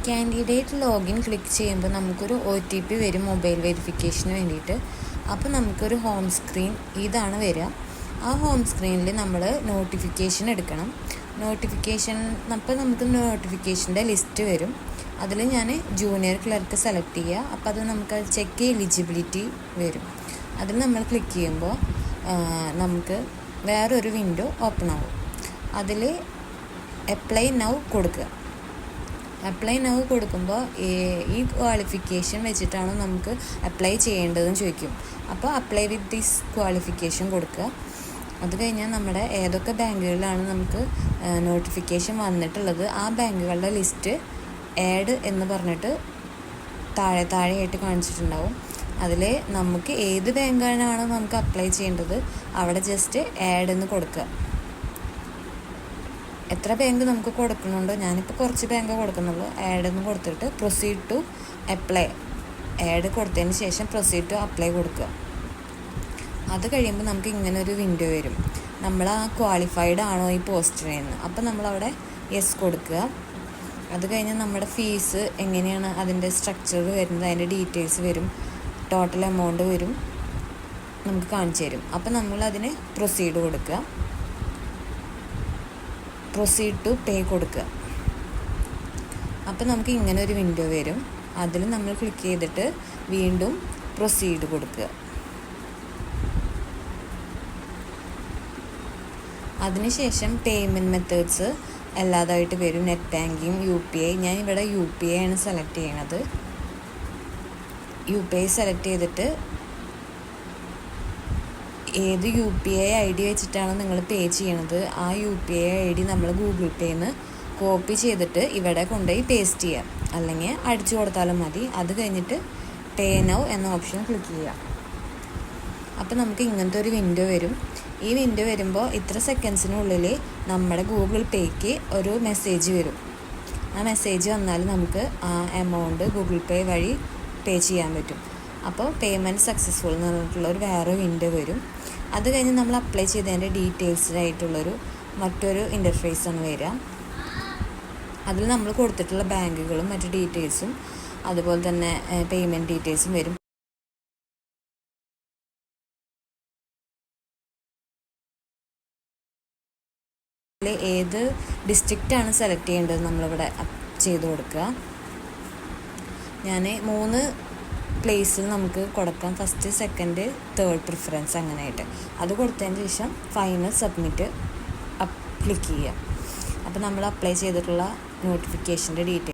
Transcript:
Candidate login click ചെയ്യുമ്പോൾ നമുക്കൊരു OTP വരും മൊബൈൽ വെരിഫിക്കേഷന് വേണ്ടിയിട്ട്. അപ്പോൾ നമുക്കൊരു ഹോം സ്ക്രീൻ ഇതാണ് വരിക. ആ ഹോം സ്ക്രീനിൽ നമ്മൾ നോട്ടിഫിക്കേഷൻ എടുക്കണം. അപ്പോൾ നമുക്ക് നോട്ടിഫിക്കേഷൻ്റെ ലിസ്റ്റ് വരും. അതിൽ ഞാൻ ജൂനിയർ ക്ലർക്ക് സെലക്ട് ചെയ്യുക. അപ്പോൾ അത് നമുക്ക് ചെക്ക് എലിജിബിലിറ്റി വരും. അതിൽ നമ്മൾ ക്ലിക്ക് ചെയ്യുമ്പോൾ നമുക്ക് വേറൊരു വിൻഡോ ഓപ്പൺ ആവും. അതിൽ അപ്ലൈ നൗ കൊടുക്കുക. അപ്ലൈ നൗ കൊടുക്കുമ്പോൾ ഈ ക്വാളിഫിക്കേഷൻ വെച്ചിട്ടാണ് നമുക്ക് അപ്ലൈ ചെയ്യേണ്ടതെന്ന് ചോദിക്കും. അപ്പോൾ അപ്ലൈ വിത്ത് ദിസ് ക്വാളിഫിക്കേഷൻ കൊടുക്കുക. അത് കഴിഞ്ഞാൽ നമ്മുടെ ഏതൊക്കെ ബാങ്കുകളിലാണ് നമുക്ക് നോട്ടിഫിക്കേഷൻ വന്നിട്ടുള്ളത് ആ ബാങ്കുകളുടെ ലിസ്റ്റ് ആഡ് എന്ന് പറഞ്ഞിട്ട് താഴെയായിട്ട് കാണിച്ചിട്ടുണ്ടാവും. അതിൽ നമുക്ക് ഏത് ബാങ്കാണോ നമുക്ക് അപ്ലൈ ചെയ്യേണ്ടത് അവിടെ ജസ്റ്റ് ആഡ് എന്ന് കൊടുക്കുക. എത്ര ബാങ്ക് നമുക്ക് കൊടുക്കുന്നുണ്ടോ, ഞാനിപ്പോൾ കുറച്ച് ബാങ്ക് കൊടുക്കുന്നുള്ളൂ. ആഡ് എന്ന് കൊടുത്തിട്ട് പ്രൊസീഡ് ടു അപ്ലൈ, ആഡ് കൊടുത്തതിന് ശേഷം പ്രൊസീഡ് ടു അപ്ലൈ കൊടുക്കുക. അത് കഴിയുമ്പോൾ നമുക്ക് ഇങ്ങനെ ഒരു വിൻഡോ വരും. നമ്മൾ ആ ക്വാളിഫൈഡ് ആണോ ഈ പോസ്റ്റിന് എന്ന്. അപ്പോൾ നമ്മളവിടെ യെസ് കൊടുക്കുക. അത് കഴിഞ്ഞ് നമ്മുടെ ഫീസ് എങ്ങനെയാണ് അതിൻ്റെ സ്ട്രക്ചർ വരുന്നത്, അതിൻ്റെ ഡീറ്റെയിൽസ് വരും, ടോട്ടൽ എമൗണ്ട് വരും, നമുക്ക് കാണിച്ചു തരും. അപ്പോൾ നമ്മളതിന് പ്രൊസീഡ് കൊടുക്കുക. പ്രൊസീഡ് ടു പേ കൊടുക്കുക. അപ്പോൾ നമുക്ക് ഇങ്ങനെ ഒരു വിൻഡോ വരും. അതിൽ നമ്മൾ ക്ലിക്ക് ചെയ്തിട്ട് വീണ്ടും പ്രൊസീഡ് കൊടുക്കുക. അതിനുശേഷം പേയ്മെൻറ്റ് മെത്തേഡ്സ് എല്ലാതായിട്ട് വരും. Net banking, UPI. ഞാൻ ഇവിടെ UPI ആണ് സെലക്ട് ചെയ്യണത്. UPI സെലക്ട് ചെയ്തിട്ട് ഏത് UPI ID വെച്ചിട്ടാണ് നിങ്ങൾ പേ ചെയ്യണത് ആ UPI ID നമ്മൾ ഗൂഗിൾ പേന്ന് കോപ്പി ചെയ്തിട്ട് ഇവിടെ കൊണ്ടുപോയി പേസ്റ്റ് ചെയ്യാം, അല്ലെങ്കിൽ അടിച്ചു കൊടുത്താലും മതി. അത് കഴിഞ്ഞിട്ട് പേ നൗ എന്ന ഓപ്ഷൻ ക്ലിക്ക് ചെയ്യാം. അപ്പോൾ നമുക്ക് ഇങ്ങനത്തെ ഒരു വിൻഡോ വരും. ഈ വിൻഡോ വരുമ്പോൾ ഇത്ര സെക്കൻഡ്സിനുള്ളിൽ നമ്മുടെ ഗൂഗിൾ പേക്ക് ഒരു മെസ്സേജ് വരും. ആ മെസ്സേജ് വന്നാൽ നമുക്ക് ആ എമൗണ്ട് ഗൂഗിൾ പേ വഴി പേ ചെയ്യാൻ പറ്റും. അപ്പോൾ പേയ്മെൻറ്റ് സക്സസ്ഫുൾ എന്ന് പറഞ്ഞിട്ടുള്ളൊരു വേറെ വിൻഡോ വരും. അത് കഴിഞ്ഞ് നമ്മൾ അപ്ലൈ ചെയ്തതിൻ്റെ ഡീറ്റെയിൽസിനായിട്ടുള്ളൊരു മറ്റൊരു ഇൻ്റർഫേസാണ് വരിക. അതിൽ നമ്മൾ കൊടുത്തിട്ടുള്ള ബാങ്കുകളും മറ്റു ഡീറ്റെയിൽസും അതുപോലെ തന്നെ പേയ്മെൻറ്റ് ഡീറ്റെയിൽസും വരും. ഏത് ഡിസ്ട്രിക്റ്റാണ് സെലക്ട് ചെയ്യേണ്ടത് നമ്മളിവിടെ ചെയ്ത് കൊടുക്കുക. ഞാൻ 3 പ്ലേസിൽ നമുക്ക് കൊടുക്കാം. ഫസ്റ്റ്, സെക്കൻഡ്, തേർഡ് പ്രിഫറൻസ് അങ്ങനെയായിട്ട്. അത് കൊടുത്തതിന് ശേഷം ഫൈനൽ സബ്മിറ്റ് ക്ലിക്ക് ചെയ്യുക. അപ്പോൾ നമ്മൾ അപ്ലൈ ചെയ്തിട്ടുള്ള നോട്ടിഫിക്കേഷൻ്റെ ഡീറ്റെയിൽ